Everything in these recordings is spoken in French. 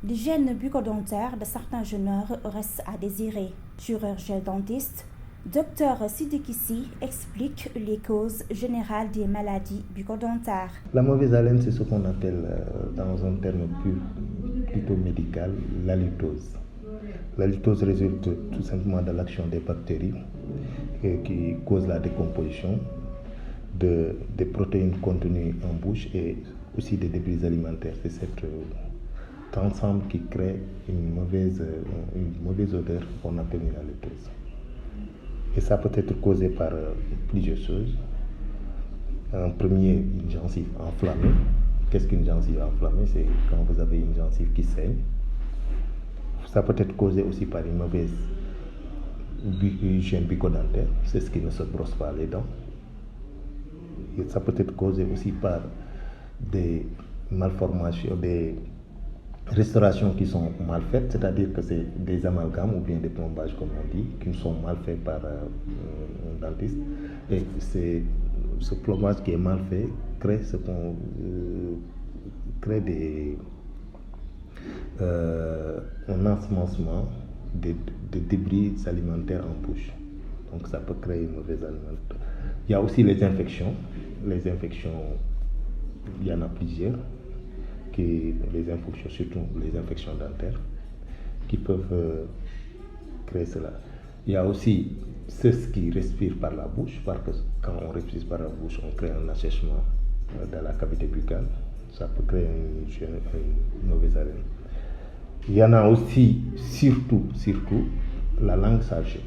L'hygiène bucco-dentaire de certains jeunes reste à désirer. Chirurgien-dentiste, Dr Sidiki Sy explique les causes générales des maladies bucco-dentaires. La mauvaise haleine, c'est ce qu'on appelle, dans un terme plutôt médical, l'halitose. L'halitose résulte tout simplement de l'action des bactéries qui causent la décomposition des protéines contenues en bouche et aussi des débris alimentaires. C'est cet ensemble qui crée une mauvaise odeur qu'on appelle une halitose. Et ça peut être causé par plusieurs choses. En premier, une gencive enflammée. Qu'est-ce qu'une gencive enflammée? C'est quand vous avez une gencive qui saigne. Ça peut être causé aussi par une mauvaise hygiène bucco-dentaire, c'est ce qui ne se brosse pas les dents. Et ça peut être causé aussi par des malformations, des restaurations qui sont mal faites, c'est-à-dire que c'est des amalgames ou bien des plombages comme on dit, qui sont mal faits par un dentiste. Et c'est ce plombage qui est mal fait crée un ensemencement de débris alimentaires en bouche. Donc ça peut créer une mauvaise alimentation. Il y a aussi les infections. Les infections, il y en a plusieurs. Les infections, surtout les infections dentaires, qui peuvent créer cela. Il y a aussi ceux qui respirent par la bouche, parce que quand on respire par la bouche, on crée un assèchement dans la cavité buccale. Ça peut créer une mauvaise haleine. Il y en a aussi, surtout, la langue sargée.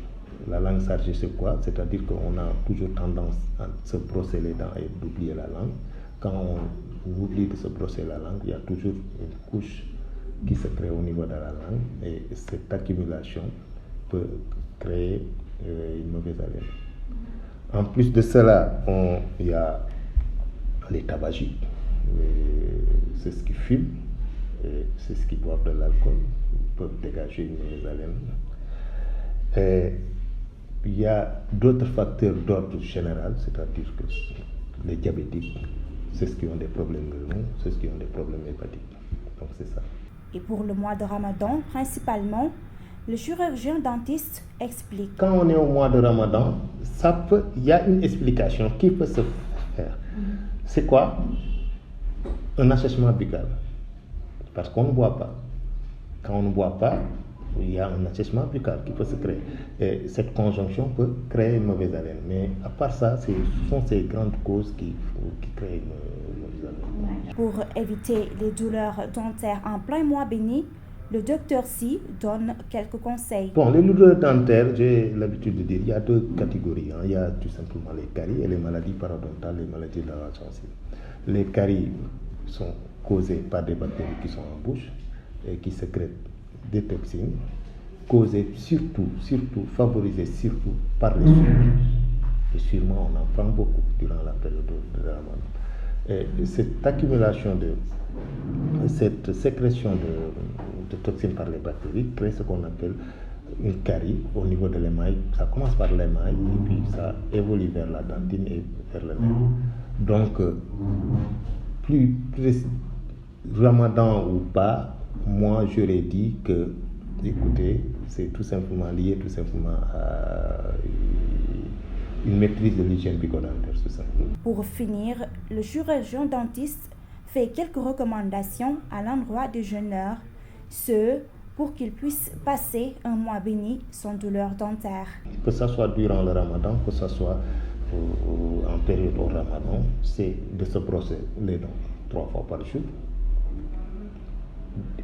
La langue sargée, c'est quoi? C'est-à-dire qu'on a toujours tendance à se brosser les dents et d'oublier la langue. Quand on oublie de se brosser la langue, il y a toujours une couche qui se crée au niveau de la langue et cette accumulation peut créer une mauvaise haleine. En plus de cela, il y a les tabagiques. C'est ce qui fument, c'est ce qui boivent de l'alcool, peuvent dégager une mauvaise haleine. Et il y a d'autres facteurs d'ordre général, c'est-à-dire que les diabétiques, c'est ceux qui ont des problèmes rénaux, c'est ceux qui ont des problèmes hépatiques. Donc c'est ça. Et pour le mois de Ramadan, principalement, le chirurgien dentiste explique. Quand on est au mois de Ramadan, il y a une explication qui peut se faire. C'est quoi? Un assèchement buccal. Parce qu'on ne boit pas. Quand on ne boit pas, il y a un assèchement buccal qui peut se créer. Et cette conjonction peut créer une mauvaise haleine. Mais à part ça, ce sont ces grandes causes qui créent une mauvaise haleine. Pour éviter les douleurs dentaires en plein mois béni, le docteur Sy donne quelques conseils. Bon, les douleurs dentaires, j'ai l'habitude de dire, il y a deux catégories. Il y a tout simplement les caries et les maladies parodontales, les maladies de la gencive. Les caries sont causées par des bactéries qui sont en bouche et qui sécrètent des toxines, causées favorisées surtout par les sucres. Et sûrement, on en prend beaucoup durant la période de Ramadan. Et cette accumulation cette sécrétion de toxines par les bactéries crée ce qu'on appelle une carie au niveau de l'émail. Ça commence par l'émail et puis ça évolue vers la dentine et vers le nez. Donc, plus Ramadan ou pas, moi j'aurais dit que, écoutez, c'est tout simplement lié à une maîtrise de l'hygiène bucco-dentaire, tout simplement. Pour finir, le chirurgien dentiste fait quelques recommandations à l'endroit des jeûneurs, pour qu'ils puissent passer un mois béni sans douleur dentaire. Que ce soit durant le Ramadan, que ce soit en période au Ramadan, c'est de se brosser les dents 3 fois par jour,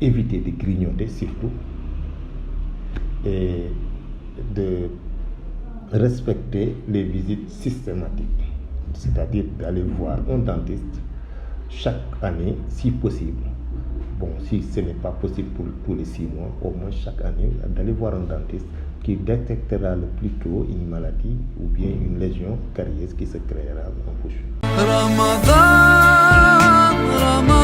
éviter de grignoter surtout, et de respecter les visites systématiques, c'est-à-dire d'aller voir un dentiste chaque année si possible. Bon, si ce n'est pas possible pour tous les 6 mois, au moins chaque année, d'aller voir un dentiste qui détectera le plus tôt une maladie ou bien une lésion carieuse qui se créera en bouche. Ramadan, Ramadan.